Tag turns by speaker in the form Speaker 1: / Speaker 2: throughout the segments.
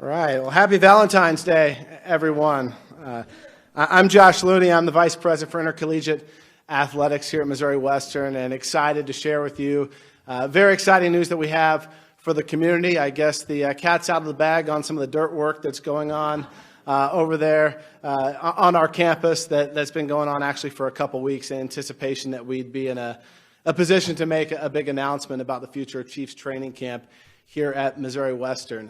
Speaker 1: All right. Well, happy Valentine's Day, everyone. I'm Josh Looney. I'm the Vice President for Intercollegiate Athletics here at Missouri Western, and excited to share with you very exciting news that we have for the community. I guess the cat's out of the bag on some of the dirt work that's going on over there on our campus that's been going on actually for a couple weeks in anticipation that we'd be in a position to make a big announcement about the future of Chiefs training camp here at Missouri Western.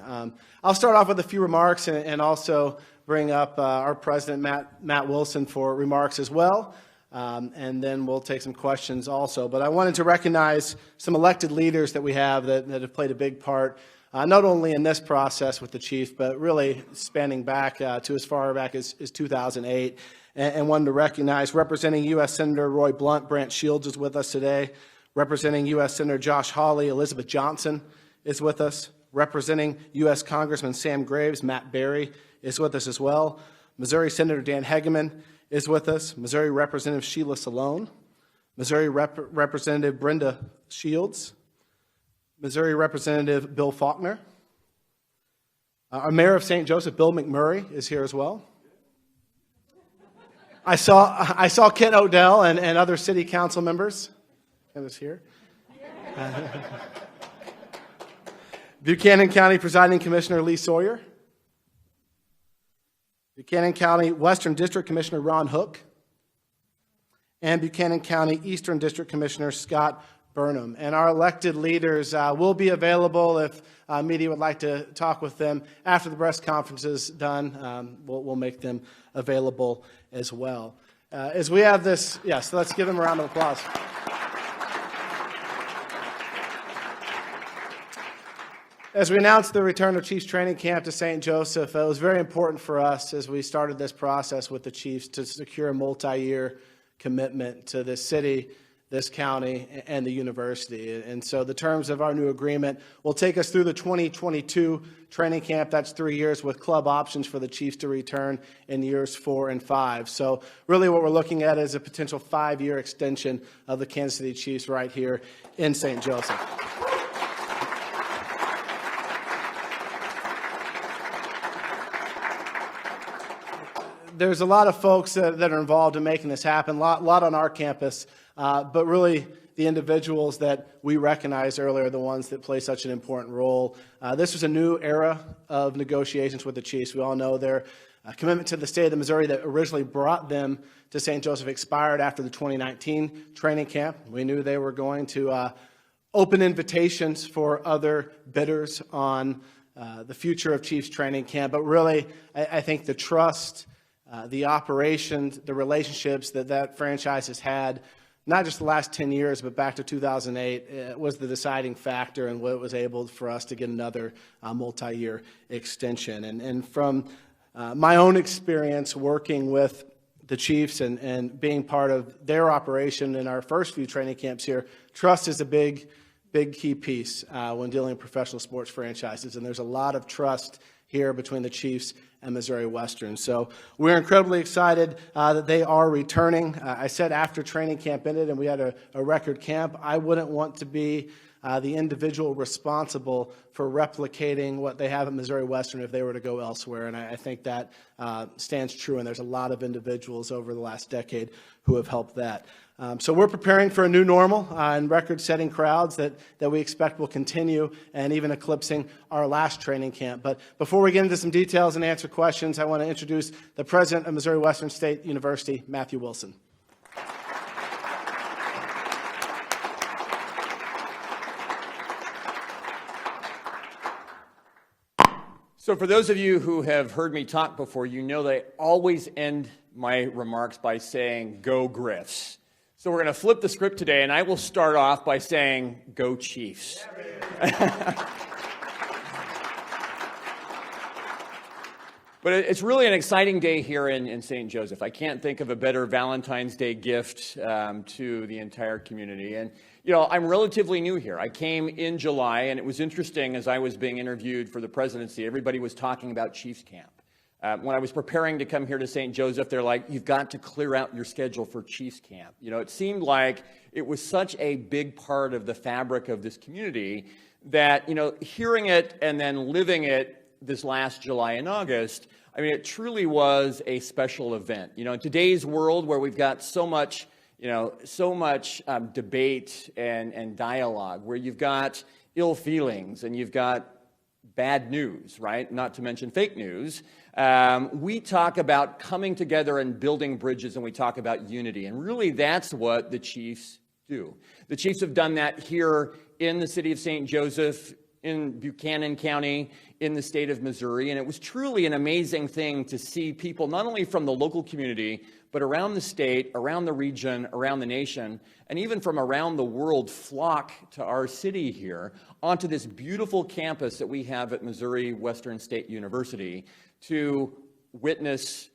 Speaker 1: I'll start off with a few remarks and also bring up our president, Matt Wilson, for remarks as well. And then we'll take some questions also. But I wanted to recognize some elected leaders that we have that have played a big part, not only in this process with the Chief, but really spanning back to as far back as 2008. And wanted to recognize representing U.S. Senator Roy Blunt, Brant Shields is with us today. Representing U.S. Senator Josh Hawley, Elizabeth Johnson is with us. Representing U.S. Congressman Sam Graves, Matt Berry is with us as well. Missouri Senator Dan Hegeman is with us. Missouri Representative Sheila Salone. Missouri Representative Brenda Shields. Missouri Representative Bill Faulkner. Our Mayor of St. Joseph, Bill McMurray, is here as well. I saw Kent Odell and other city council members. Kent is here. Buchanan County Presiding Commissioner Lee Sawyer. Buchanan County Western District Commissioner Ron Hook. And Buchanan County Eastern District Commissioner Scott Burnham. And our elected leaders will be available if media would like to talk with them after the press conference is done. We'll make them available as well. As we have this, yes, let's give them a round of applause. As we announced the return of Chiefs training camp to St. Joseph, it was very important for us as we started this process with the Chiefs to secure a multi-year commitment to this city, this county, and the university. And so the terms of our new agreement will take us through the 2022 training camp. That's 3 years with club options for the Chiefs to return in years 4 and 5. So really what we're looking at is a potential 5-year extension of the Kansas City Chiefs right here in St. Joseph. There's a lot of folks that are involved in making this happen, a lot on our campus, but really the individuals that we recognized earlier are the ones that play such an important role. This was a new era of negotiations with the Chiefs. We all know their commitment to the state of Missouri that originally brought them to St. Joseph expired after the 2019 training camp. We knew they were going to open invitations for other bidders on the future of Chiefs training camp, but really I think the trust, the operations, the relationships that franchise has had, not just the last 10 years, but back to 2008, was the deciding factor in what was able for us to get another multi-year extension. And from my own experience working with the Chiefs and being part of their operation in our first few training camps here, trust is a big key piece when dealing with professional sports franchises. And there's a lot of trust here between the Chiefs and Missouri Western. So we're incredibly excited that they are returning. I said after training camp ended and we had a record camp, I wouldn't want to be the individual responsible for replicating what they have at Missouri Western if they were to go elsewhere. And I think that stands true, and there's a lot of individuals over the last decade who have helped that. So we're preparing for a new normal and record-setting crowds that we expect will continue and even eclipsing our last training camp. But before we get into some details and answer questions, I want to introduce the president of Missouri Western State University, Matthew Wilson.
Speaker 2: So for those of you who have heard me talk before, you know that I always end my remarks by saying, "Go Griffs." So we're going to flip the script today, and I will start off by saying, "Go Chiefs." But it's really an exciting day here in St. Joseph. I can't think of a better Valentine's Day gift to the entire community. And, you know, I'm relatively new here. I came in July, and it was interesting as I was being interviewed for the presidency, everybody was talking about Chiefs camp. When I was preparing to come here to St. Joseph, they're like, "You've got to clear out your schedule for Chiefs camp." You know, it seemed like it was such a big part of the fabric of this community that, you know, hearing it and then living it this last July and August, I mean, it truly was a special event. You know, in today's world where we've got so much, debate and dialogue, where you've got ill feelings and you've got bad news, right? Not to mention fake news. We talk about coming together and building bridges, and we talk about unity. And really, that's what the Chiefs do. The Chiefs have done that here in the city of St. Joseph, in Buchanan County, in the state of Missouri. And it was truly an amazing thing to see people, not only from the local community, but around the state, around the region, around the nation, and even from around the world flock to our city here onto this beautiful campus that we have at Missouri Western State University to witness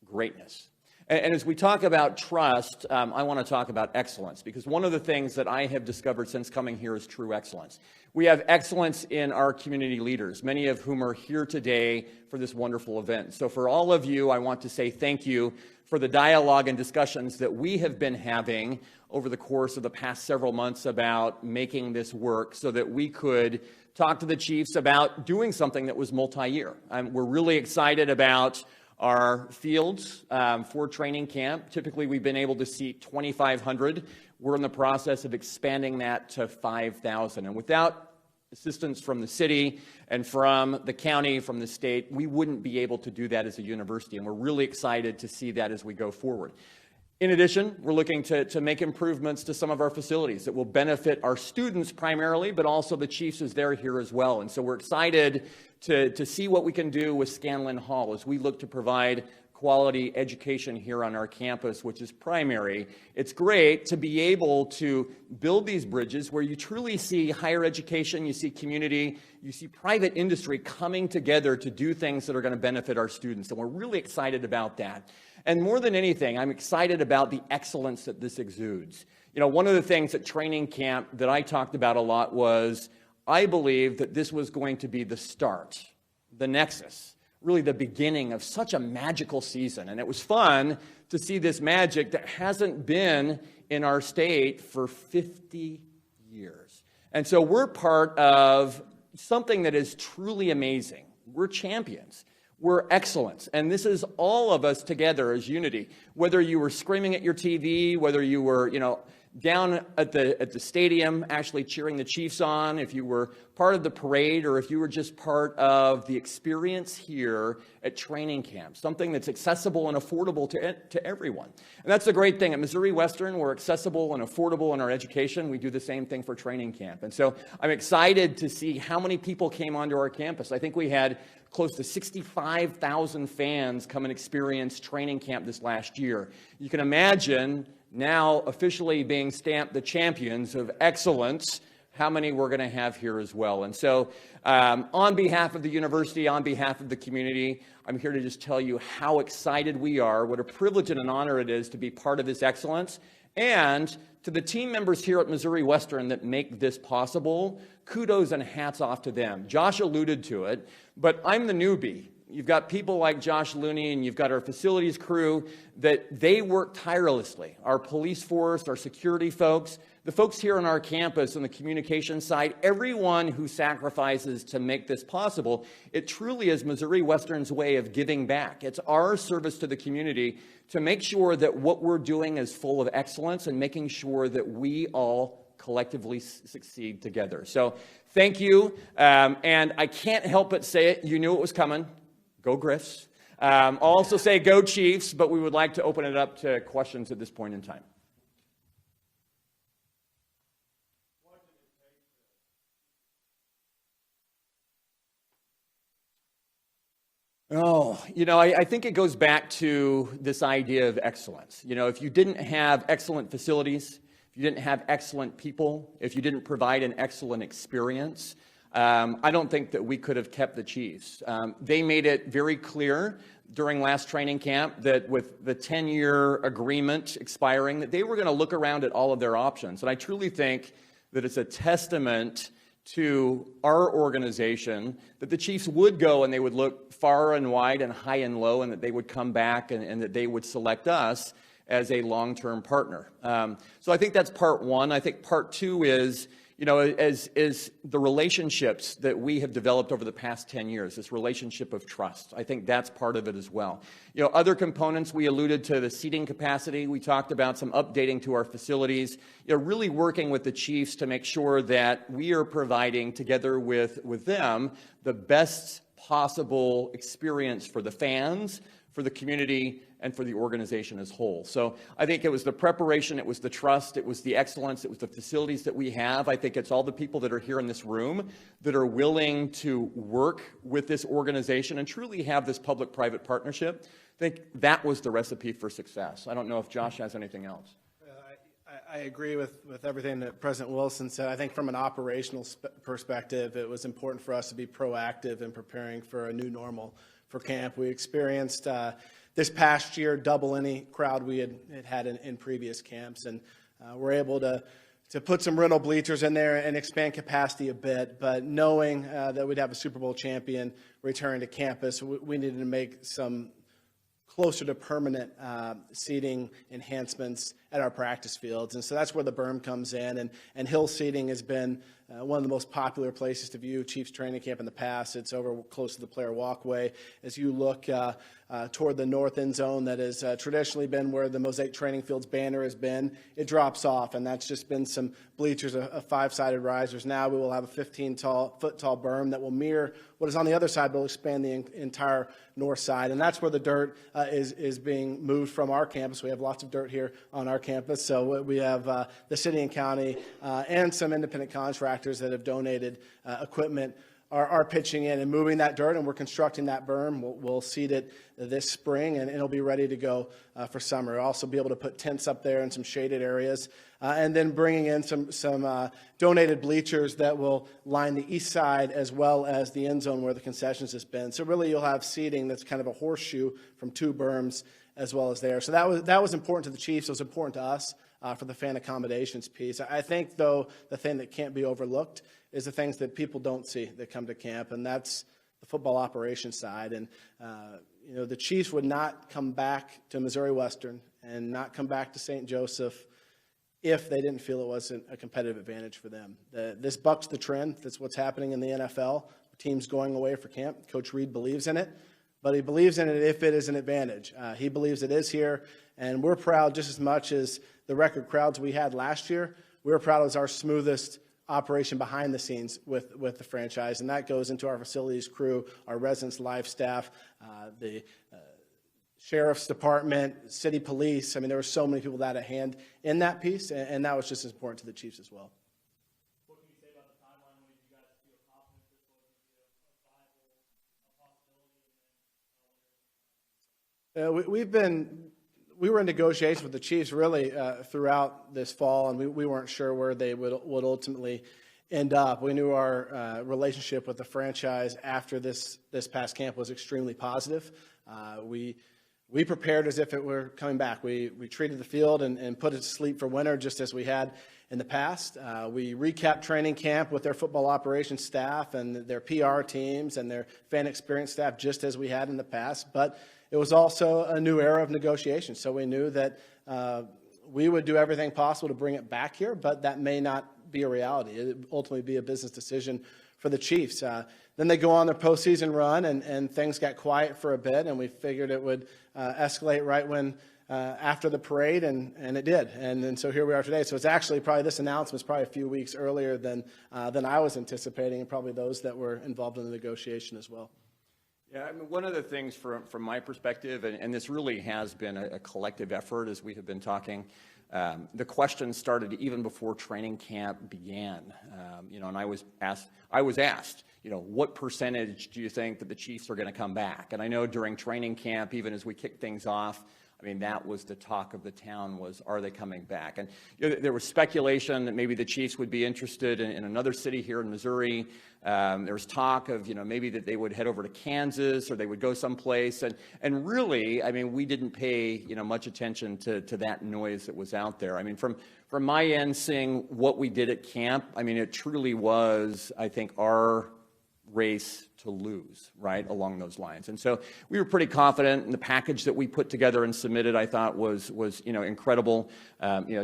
Speaker 2: greatness. And as we talk about trust, I want to talk about excellence, because one of the things that I have discovered since coming here is true excellence. We have excellence in our community leaders, many of whom are here today for this wonderful event. So for all of you, I want to say thank you for the dialogue and discussions that we have been having over the course of the past several months about making this work so that we could talk to the Chiefs about doing something that was multi-year. We're really excited about our fields for training camp. Typically, we've been able to seat 2,500. We're in the process of expanding that to 5,000. And without assistance from the city and from the county, from the state, we wouldn't be able to do that as a university. And we're really excited to see that as we go forward. In addition, we're looking to make improvements to some of our facilities that will benefit our students primarily, but also the Chiefs as they're here as well. And so we're excited to see what we can do with Scanlon Hall as we look to provide quality education here on our campus, which is primary. It's great to be able to build these bridges where you truly see higher education, you see community, you see private industry coming together to do things that are going to benefit our students. And we're really excited about that. And more than anything, I'm excited about the excellence that this exudes. You know, one of the things at training camp that I talked about a lot was I believe that this was going to be the start, the nexus, really the beginning of such a magical season. And it was fun to see this magic that hasn't been in our state for 50 years. And so we're part of something that is truly amazing. We're champions. We're excellence. And this is all of us together as unity. Whether you were screaming at your TV, whether you were, down at the stadium actually cheering the Chiefs on, if you were part of the parade, or if you were just part of the experience here at training camp, something that's accessible and affordable to everyone. And that's the great thing. At Missouri Western, we're accessible and affordable in our education. We do the same thing for training camp. And so I'm excited to see how many people came onto our campus. I think we had close to 65,000 fans come and experience training camp this last year. You can imagine now officially being stamped the champions of excellence, how many we're going to have here as well. And so on behalf of the university, on behalf of the community, I'm here to just tell you how excited we are, what a privilege and an honor it is to be part of this excellence. And to the team members here at Missouri Western that make this possible, kudos and hats off to them. Josh alluded to it, but I'm the newbie. You've got people like Josh Looney, and you've got our facilities crew that they work tirelessly. Our police force, our security folks, the folks here on our campus on the communication side, everyone who sacrifices to make this possible. It truly is Missouri Western's way of giving back. It's our service to the community to make sure that what we're doing is full of excellence and making sure that we all collectively succeed together. So thank you. And I can't help but say it. You knew it was coming. Go Griffs. I'll also say go Chiefs, but we would like to open it up to questions at this point in time. Oh, I think it goes back to this idea of excellence. If you didn't have excellent facilities, if you didn't have excellent people, if you didn't provide an excellent experience, I don't think that we could have kept the Chiefs. They made it very clear during last training camp that with the 10-year agreement expiring, that they were going to look around at all of their options. And I truly think that it's a testament to our organization that the Chiefs would go and they would look far and wide and high and low, and that they would come back and that they would select us as a long-term partner. So I think that's part one. I think part two is, you know, is the relationships that we have developed over the past 10 years, this relationship of trust. I think that's part of it as well. You know, other components, we alluded to the seating capacity. We talked about some updating to our facilities, you know, really working with the Chiefs to make sure that we are providing, together with them, the best possible experience for the fans, for the community, and for the organization as a whole. So I think it was the preparation, it was the trust, it was the excellence, it was the facilities that we have. I think it's all the people that are here in this room that are willing to work with this organization and truly have this public-private partnership. I think that was the recipe for success. I don't know if Josh has anything else.
Speaker 1: I agree with everything that President Wilson said. I think from an operational perspective, it was important for us to be proactive in preparing for a new normal for camp. We experienced this past year double any crowd we had in previous camps, and we're able to put some rental bleachers in there and expand capacity a bit. But knowing that we'd have a Super Bowl champion return to campus, we needed to make some closer to permanent seating enhancements at our practice fields. And so that's where the berm comes in. And hill seating has been one of the most popular places to view Chiefs training camp in the past. It's over close to the player walkway. As you look toward the north end zone that has traditionally been where the Mosaic Training Fields banner has been, it drops off, and that's just been some bleachers, a five-sided risers. Now we will have a 15-foot tall berm that will mirror what is on the other side, but will expand the entire north side. And that's where the dirt is being moved from our campus. We have lots of dirt here on our campus, so we have the city and county and some independent contractors that have donated equipment are pitching in and moving that dirt, and we're constructing that berm. We'll seed it this spring, and it'll be ready to go for summer. We'll also be able to put tents up there in some shaded areas, and then bringing in some donated bleachers that will line the east side as well as the end zone where the concessions has been. So really you'll have seating that's kind of a horseshoe from two berms as well as there. So that was important to the Chiefs. It was important to us for the fan accommodations piece. I think, though, the thing that can't be overlooked is the things that people don't see that come to camp, and that's the football operations side. And, you know, the Chiefs would not come back to Missouri Western and not come back to St. Joseph if they didn't feel it wasn't a competitive advantage for them. This bucks the trend. That's what's happening in the NFL. Teams going away for camp. Coach Reed believes in it, but he believes in it if it is an advantage. He believes it is here, and we're proud just as much as the record crowds we had last year. We're proud as our smoothest operation behind the scenes with the franchise, and that goes into our facilities crew, our residents, live staff, the sheriff's department, city police. I mean, there were so many people that had a hand in that piece, and that was just as important to the Chiefs as well.
Speaker 3: What can you say about the timeline when you guys feel confident this was a viable possibility?
Speaker 1: We were in negotiations with the Chiefs really throughout this fall, and we weren't sure where they would ultimately end up. We knew our relationship with the franchise after this past camp was extremely positive. We prepared as if it were coming back. We treated the field and put it to sleep for winter just as we had in the past. We recapped training camp with their football operations staff and their PR teams and their fan experience staff just as we had in the past. But it was also a new era of negotiation. So we knew that we would do everything possible to bring it back here, but that may not be a reality. It would ultimately be a business decision for the Chiefs. Then they go on their postseason run, and things got quiet for a bit, and we figured it would escalate right when after the parade, and it did. And so here we are today. So it's actually probably this announcement is probably a few weeks earlier than I was anticipating, and probably those that were involved in the negotiation as well.
Speaker 2: Yeah, I mean, one of the things from my perspective, and this really has been a collective effort as we have been talking, the question started even before training camp began. And I was asked, what percentage do you think that the Chiefs are going to come back? And I know during training camp, even as we kicked things off, I mean, that was the talk of the town was, are they coming back? And there was speculation that maybe the Chiefs would be interested in another city here in Missouri. There was talk of, maybe that they would head over to Kansas or they would go someplace. And really, I mean, we didn't pay, much attention to that noise that was out there. I mean, from my end, seeing what we did at camp, I mean, it truly was, I think, our race to lose, right, along those lines. And so we were pretty confident in the package that we put together and submitted. I thought was incredible.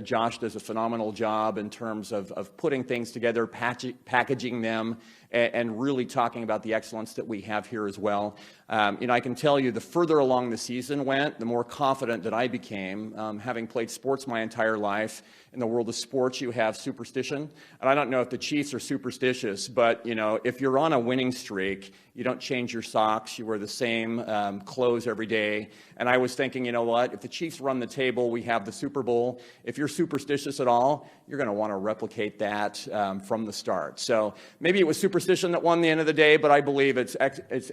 Speaker 2: Josh does a phenomenal job in terms of putting things together, packaging them, and really talking about the excellence that we have here as well. I can tell you the further along the season went, the more confident that I became. Having played sports my entire life, in the world of sports you have superstition. And I don't know if the Chiefs are superstitious, but if you're on a winning streak, you don't change your socks, you wear the same clothes every day. And I was thinking, you know what, if the Chiefs run the table, we have the Super Bowl. If you're superstitious at all, you're going to want to replicate that from the start. So maybe it was superstition that won the end of the day, but I believe it's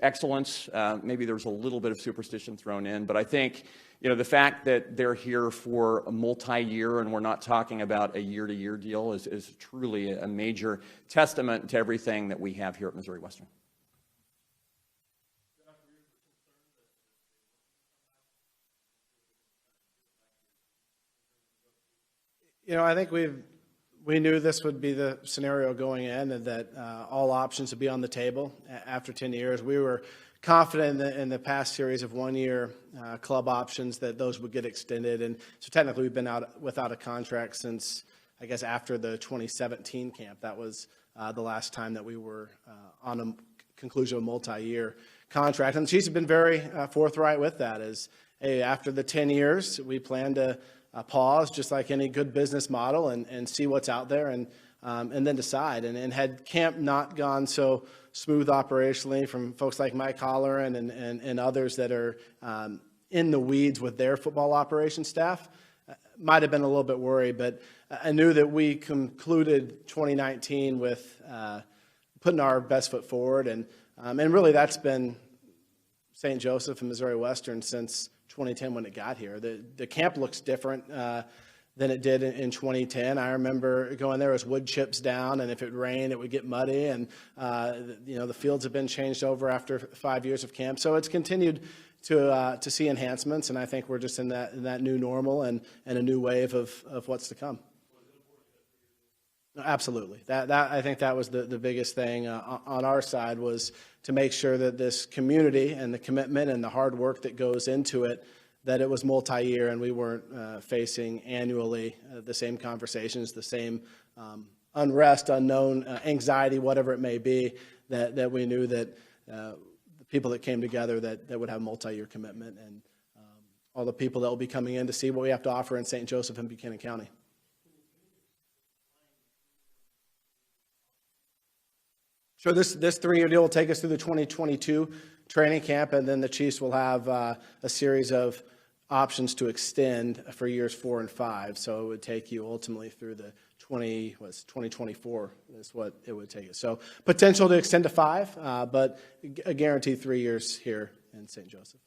Speaker 2: excellence. Maybe there's a little bit of superstition thrown in, but I think the fact that they're here for a multi-year and we're not talking about a year-to-year deal is truly a major testament to everything that we have here at Missouri Western.
Speaker 1: I think we knew this would be the scenario going in, and that all options would be on the table after 10 years. We were confident in the past series of one-year club options that those would get extended. And so technically we've been without a contract since, I guess, after the 2017 camp. That was the last time that we were on a conclusion of a multi-year contract. And the Chiefs have been very forthright with that. Hey, after the 10 years, we plan to pause, just like any good business model, and see what's out there, and then decide. And had camp not gone so smooth operationally from folks like Mike Holleran and others that are in the weeds with their football operations staff, might have been a little bit worried. But I knew that we concluded 2019 with putting our best foot forward, and really that's been St. Joseph and Missouri Western since 2010 when it got here. The camp looks different than it did in 2010. I remember going there as wood chips down, and if it rained, it would get muddy. And the fields have been changed over after 5 years of camp, so it's continued to see enhancements. And I think we're just in that new normal and a new wave of what's to come. Absolutely. I think that was the biggest thing on our side, was to make sure that this community and the commitment and the hard work that goes into it, that it was multi-year and we weren't facing annually the same conversations, the same unrest, unknown, anxiety, whatever it may be, that we knew that the people that came together that would have multi-year commitment, and all the people that will be coming in to see what we have to offer in St. Joseph and Buchanan County. So this 3-year deal will take us through the 2022 training camp, and then the Chiefs will have a series of options to extend for years 4 and 5. So it would take you ultimately through the 2024 is what it would take you. So potential to extend to 5, but a guaranteed 3 years here in St. Joseph.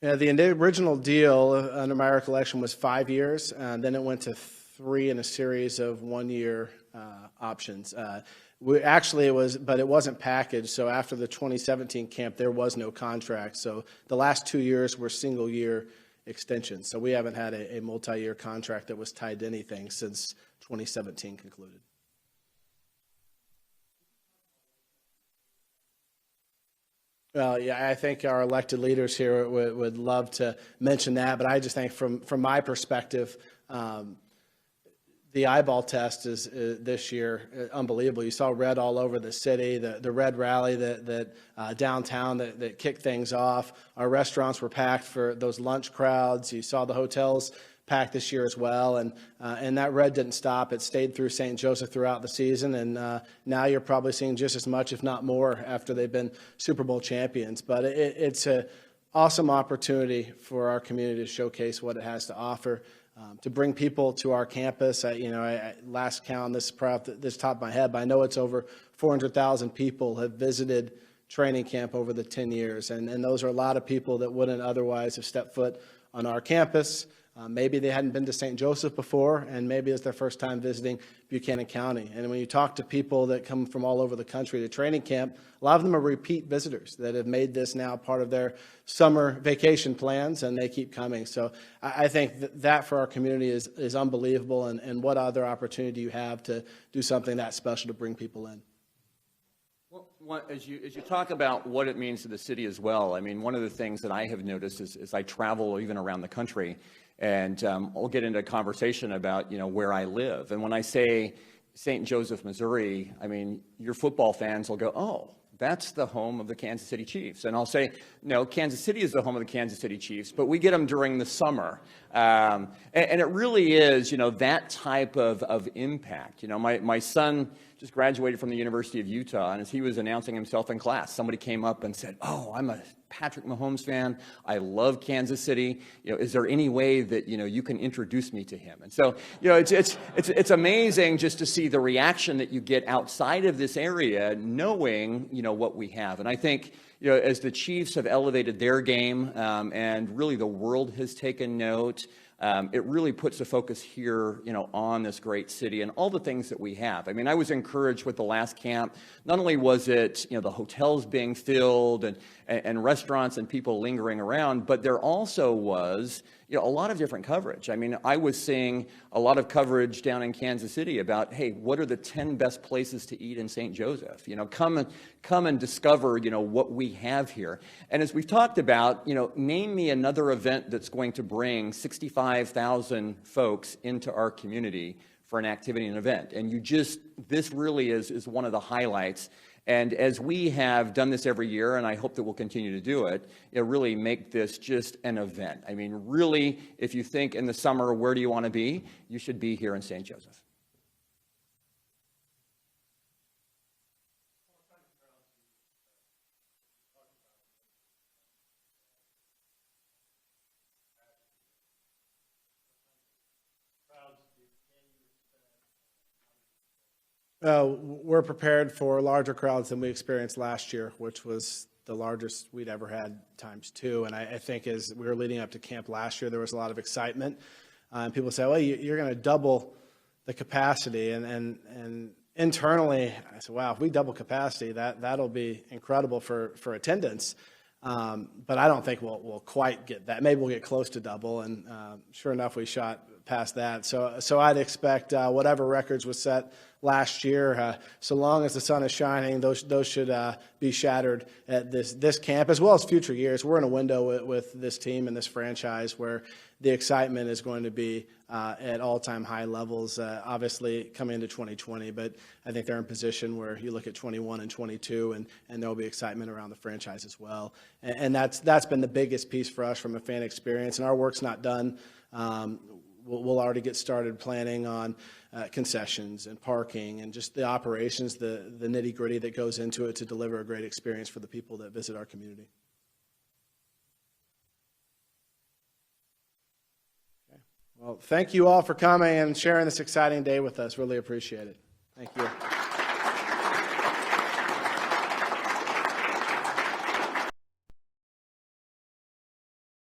Speaker 1: Yeah, the original deal, under my recollection, was 5 years, and then it went to 3 in a series of 1-year options. But it wasn't packaged. So after the 2017 camp, there was no contract. So the last 2 years were single-year extensions. So we haven't had a multi-year contract that was tied to anything since 2017 concluded. Well, yeah, I think our elected leaders here would love to mention that, but I just think from my perspective, the eyeball test is this year unbelievable. You saw red all over the city, the red rally that downtown that kicked things off. Our restaurants were packed for those lunch crowds. You saw the hotels packed this year as well, and that red didn't stop. It stayed through St. Joseph throughout the season, and now you're probably seeing just as much, if not more, after they've been Super Bowl champions. But it's an awesome opportunity for our community to showcase what it has to offer, to bring people to our campus. Last count, this is probably this top of my head, but I know it's over 400,000 people have visited training camp over the 10 years, and those are a lot of people that wouldn't otherwise have stepped foot on our campus. Maybe they hadn't been to St. Joseph before, and maybe it's their first time visiting Buchanan County. And when you talk to people that come from all over the country to training camp, a lot of them are repeat visitors that have made this now part of their summer vacation plans, and they keep coming. So I think that for our community is unbelievable, and what other opportunity do you have to do something that special to bring people in?
Speaker 2: Well, as you talk about what it means to the city as well, I mean, one of the things that I have noticed is I travel even around the country, and I'll get into a conversation about, where I live. And when I say St. Joseph, Missouri, I mean, your football fans will go, oh, that's the home of the Kansas City Chiefs. And I'll say, no, Kansas City is the home of the Kansas City Chiefs, but we get them during the summer. And it really is, that type of impact. My son just graduated from the University of Utah, and as he was announcing himself in class, somebody came up and said, oh, I'm a Patrick Mahomes fan. I love Kansas City. Is there any way that, you can introduce me to him? And so, it's amazing just to see the reaction that you get outside of this area, knowing, what we have. And I think, as the Chiefs have elevated their game, and really the world has taken note, it really puts the focus here, on this great city and all the things that we have. I mean, I was encouraged with the last camp. Not only was it, the hotels being filled and restaurants and people lingering around, but there also was, a lot of different coverage. I mean, I was seeing a lot of coverage down in Kansas City about, hey, what are the 10 best places to eat in St. Joseph? Come and discover, what we have here. And as we've talked about, name me another event that's going to bring 65,000 folks into our community for an activity and event. And this really is one of the highlights. And as we have done this every year, and I hope that we'll continue to do it, really make this just an event. I mean, really, if you think in the summer, where do you want to be? You should be here in St. Joseph.
Speaker 1: We're prepared for larger crowds than we experienced last year, which was the largest we'd ever had ×2. And I think as we were leading up to camp last year, there was a lot of excitement. And people say, well, you're going to double the capacity. And internally, I said, wow, if we double capacity, that'll be incredible for attendance. But I don't think we'll quite get that. Maybe we'll get close to double. And sure enough, we shot past that. So I'd expect whatever records was set last year, so long as the sun is shining, those should be shattered at this camp, as well as future years. We're in a window with this team and this franchise where the excitement is going to be at all-time high levels, obviously coming into 2020, but I think they're in position where you look at 21 and 22, and there'll be excitement around the franchise as well. And that's been the biggest piece for us from a fan experience, and our work's not done. We'll already get started planning on concessions and parking and just the operations, the nitty-gritty that goes into it to deliver a great experience for the people that visit our community. Okay. Well, thank you all for coming and sharing this exciting day with us. Really appreciate it. Thank you.